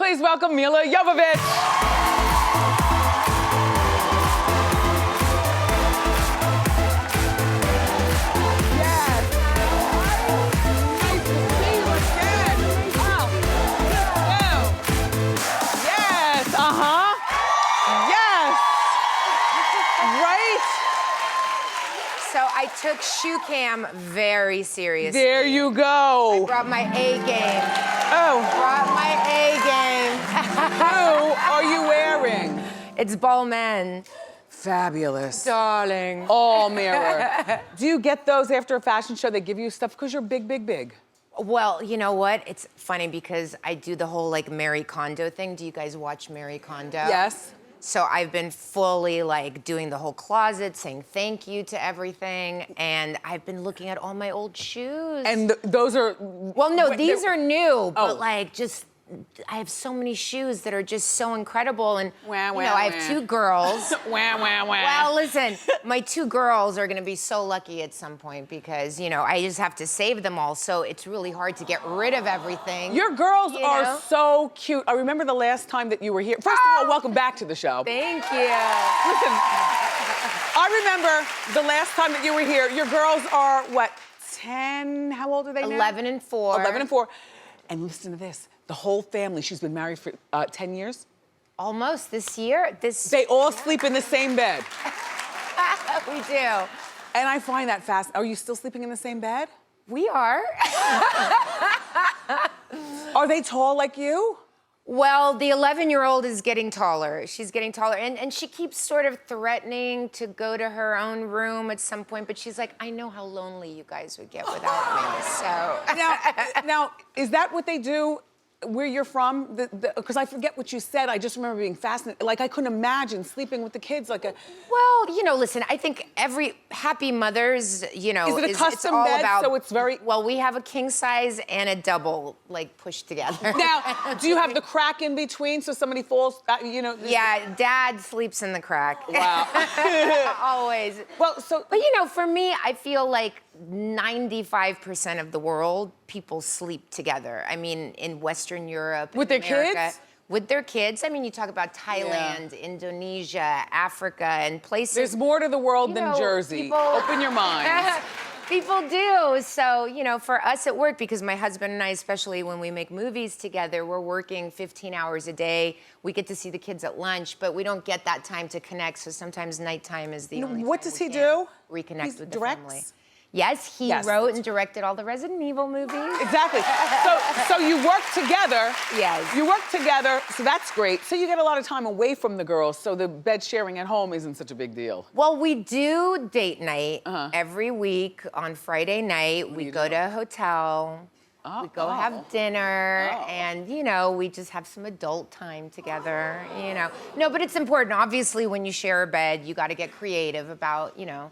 Please welcome Milla Jovovich. So I took shoe cam very seriously. There you go. I brought my A game. Oh. Brought my A game. Who are you wearing? It's Balmain. Fabulous. Darling. All mirror. Do you get those after a fashion show? They give you stuff because you're big, big, big. Well, you know what? It's funny because I do the whole like Marie Kondo thing. Do you guys watch Marie Kondo? Yes. So I've been fully like doing the whole closet, saying thank you to everything, and I've been looking at all my old shoes. And those are... Well, no, these are new, but Oh. like just, I have so many shoes that are just so incredible, and Wah, you wah, know, I have wah. 2 girls. Wah, wah, wah. Well, listen, my 2 girls are gonna be so lucky at some point because, you know, I just have to save them all, so it's really hard to get rid of everything. Your girls you are know? so cute. I remember the last time that you were here. First of all, welcome back to the show. Thank you. Listen, I remember the last time that you were here. Your girls are, what, 10? How old are they now? 11 and 4. 11 and 4. And listen to this. The whole family, she's been married for 10 years. Almost this year. They all sleep in the same bed. We do. And I find that fascinating. Are you still sleeping in the same bed? We are. Are they tall like you? Well, the 11-year-old is getting taller. She's getting taller, and she keeps sort of threatening to go to her own room at some point, but she's like, I know how lonely you guys would get without me, so. Now, is that what they do where you're from? Because I forget what you said. I just remember being fascinated. Like, I couldn't imagine sleeping with the kids like a... Well, you know, listen, I think every happy mother's, you know, Is it a it's custom all bed, about... so it's very... Well, we have a king size and a double, like, pushed together. Now, do you have the crack in between so somebody falls, you know? Yeah, Dad sleeps in the crack. Wow. Always. Well, so... But you know, for me, I feel like 95% of the world, people sleep together. I mean, in Western Europe, With in their America, kids? With their kids. I mean, you talk about Thailand, Indonesia, Africa, and places. There's more to the world than know, Jersey. people- Open your minds. People do. So, you know, for us at work, because my husband and I, especially when we make movies together, we're working 15 hours a day. We get to see the kids at lunch, but we don't get that time to connect. So sometimes nighttime is the only What time does we he can do? reconnect He with the directs? family. Yes, he Yes. wrote and directed all the Resident Evil movies. Exactly. So you work together. Yes. You work together, so that's great. So you get a lot of time away from the girls, so the bed sharing at home isn't such a big deal. Well, we do date night every week on Friday night. We go to a hotel. We go have dinner, and you know, we just have some adult time together. You know, no, but it's important. Obviously, when you share a bed, you got to get creative about, you know,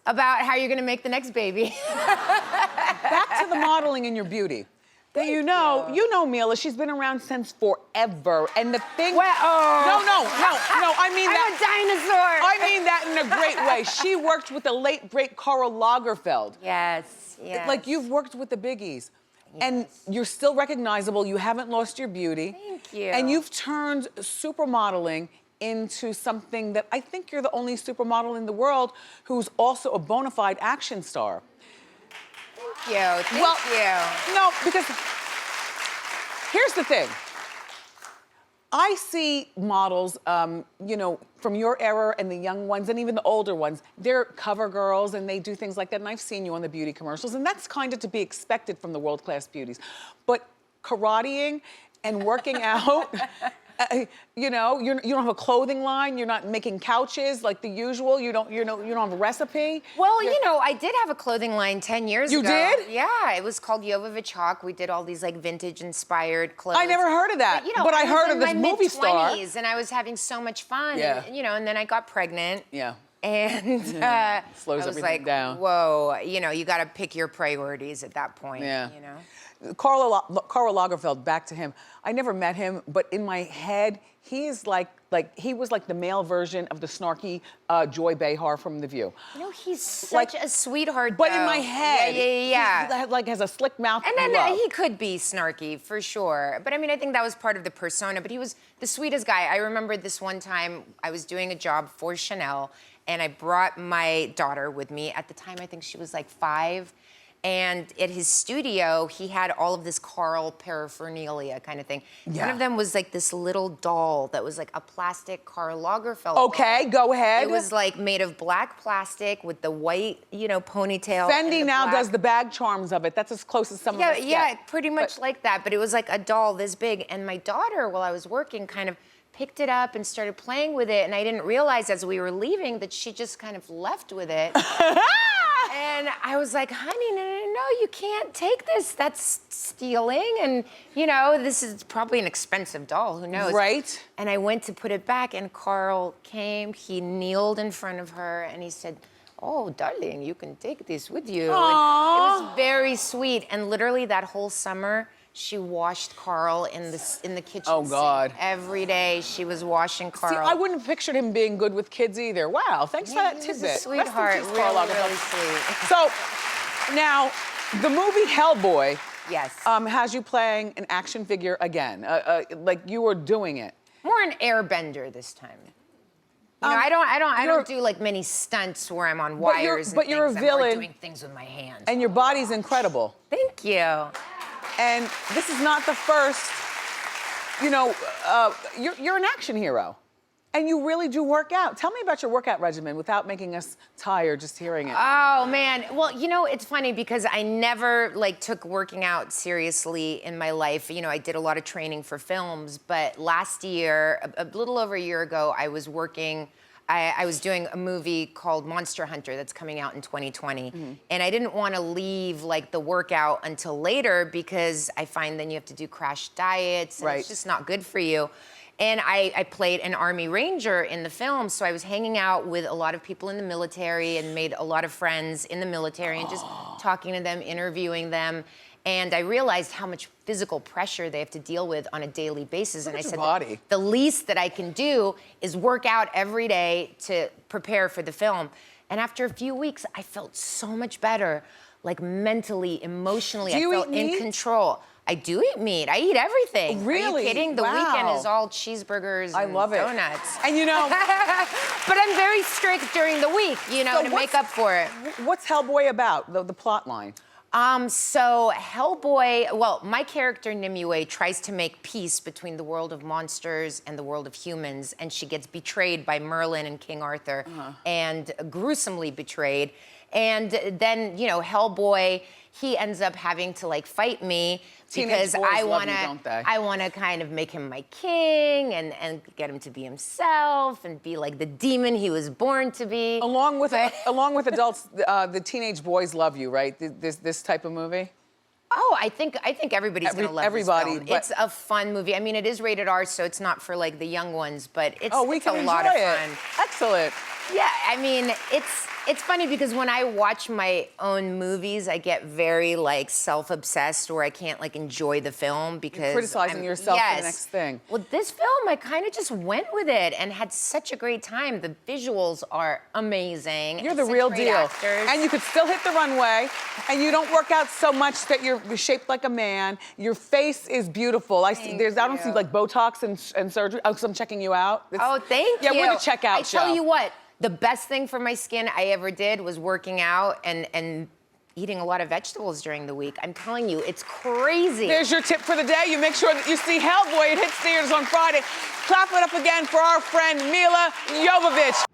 about how you're gonna make the next baby. Back to the modeling and your beauty. You know Milla, she's been around since forever. And the thing... Well, No, I mean I'm that... a dinosaur. I mean that in a great way. She worked with the late, great Karl Lagerfeld. Yes, yes. Like, you've worked with the biggies. And you're still recognizable. You haven't lost your beauty. Thank you. And you've turned supermodeling into something that I think you're the only supermodel in the world who's also a bona fide action star. Thank you. Thank you. No, because here's the thing. I see models, you know, from your era and the young ones and even the older ones, they're cover girls and they do things like that. And I've seen you on the beauty commercials, and that's kind of to be expected from the world-class beauties. But karateing and working out, you know, you don't have a clothing line. You're not making couches like the usual. You don't have a recipe. Well, you know, I did have a clothing line 10 years ago. You did? Yeah, it was called Jovovich Hawk. We did all these like vintage-inspired clothes. I never heard of that. But, you know, but I heard of was this in my movie star. mid-20s, and I was having so much fun. Yeah. And, you know, and then I got pregnant. Yeah. And Slows I was everything like, down. whoa, you know, you got to pick your priorities at that point. Yeah. You know. Karl Lagerfeld, back to him. I never met him, but in my head, he is like Like, he was like the male version of the snarky Joy Behar from The View. You know, he's such a sweetheart, But though. in my head, yeah. he like has a slick mouth. And then he could be snarky, for sure. But I mean, I think that was part of the persona. But he was the sweetest guy. I remember this one time I was doing a job for Chanel, and I brought my daughter with me. At the time, I think she was like 5. And at his studio, he had all of this Karl paraphernalia kind of thing. Yeah. One of them was like this little doll that was like a plastic Karl Lagerfeld Okay, doll. go ahead. It was like made of black plastic with the white, you know, ponytail. Fendi now does the bag charms of it. That's as close as some of us Yeah, get. pretty much like that. But it was like a doll this big. And my daughter, while I was working, kind of picked it up and started playing with it. And I didn't realize as we were leaving that she just kind of left with it. And I was like, honey, no, you can't take this. That's stealing. And, you know, this is probably an expensive doll. Who knows? Right. And I went to put it back, and Karl came. He kneeled in front of her, and he said, oh, darling, you can take this with you. And it was very sweet. And literally that whole summer, she washed Karl in the kitchen God. sink. Every day she was washing Karl. See, I wouldn't have pictured him being good with kids either. Wow, thanks for that he tidbit. was a sweetheart, Rest in peace, Karl really, Lagerfeld. really sweet. So, now, the movie Hellboy Yes. has you playing an action figure again. Like you were doing it. More an airbender this time. You know, I don't do like many stunts where I'm on wires but you're a I'm villain. more doing things with my hands. And your body's incredible. Thank you. And this is not the first, you know, you're an action hero. And you really do work out. Tell me about your workout regimen without making us tired just hearing it. Oh man, well, you know, it's funny because I never like took working out seriously in my life. You know, I did a lot of training for films, but last year, a little over a year ago, I was working. I was doing a movie called Monster Hunter that's coming out in 2020. And I didn't want to leave like the workout until later because I find then you have to do crash diets and it's just not good for you. And I played an Army Ranger in the film, so I was hanging out with a lot of people in the military and made a lot of friends in the military and just talking to them, interviewing them. And I realized how much physical pressure they have to deal with on a daily basis. Look and I at your said, body. the least that I can do is work out every day to prepare for the film. And after a few weeks, I felt so much better, like mentally, emotionally. I felt in control. I do eat meat. I eat everything. Really? Are you kidding? The weekend is all cheeseburgers and donuts. And you know... But I'm very strict during the week, you know, to make up for it. What's Hellboy about, the plot line? So Hellboy, well, my character Nimue tries to make peace between the world of monsters and the world of humans, and she gets betrayed by Merlin and King Arthur, and gruesomely betrayed. And then, you know, Hellboy, he ends up having to like fight me because I wanna kind of make him my king and get him to be himself and be like the demon he was born to be. Along with adults, the teenage boys love you, right? This type of movie. Oh, I think everybody's gonna love everybody, this film. It's a fun movie. I mean, it is rated R, so it's not for like the young ones, but it's a lot of fun. Excellent. Yeah, I mean, it's funny because when I watch my own movies, I get very like self-obsessed where I can't like enjoy the film because you're criticizing yourself for the next thing. Well, this film, I kind of just went with it and had such a great time. The visuals are amazing. You're the real deal. Actors. And you could still hit the runway, and you don't work out so much that you're shaped like a man. Your face is beautiful. I don't see like Botox and surgery. Oh, because I'm checking you out. Thank you. Yeah, we're the checkout show. I tell you what. The best thing for my skin I ever did was working out and eating a lot of vegetables during the week. I'm telling you, it's crazy. There's your tip for the day. You make sure that you see Hellboy. It hits theaters on Friday. Clap it up again for our friend Milla Jovovich.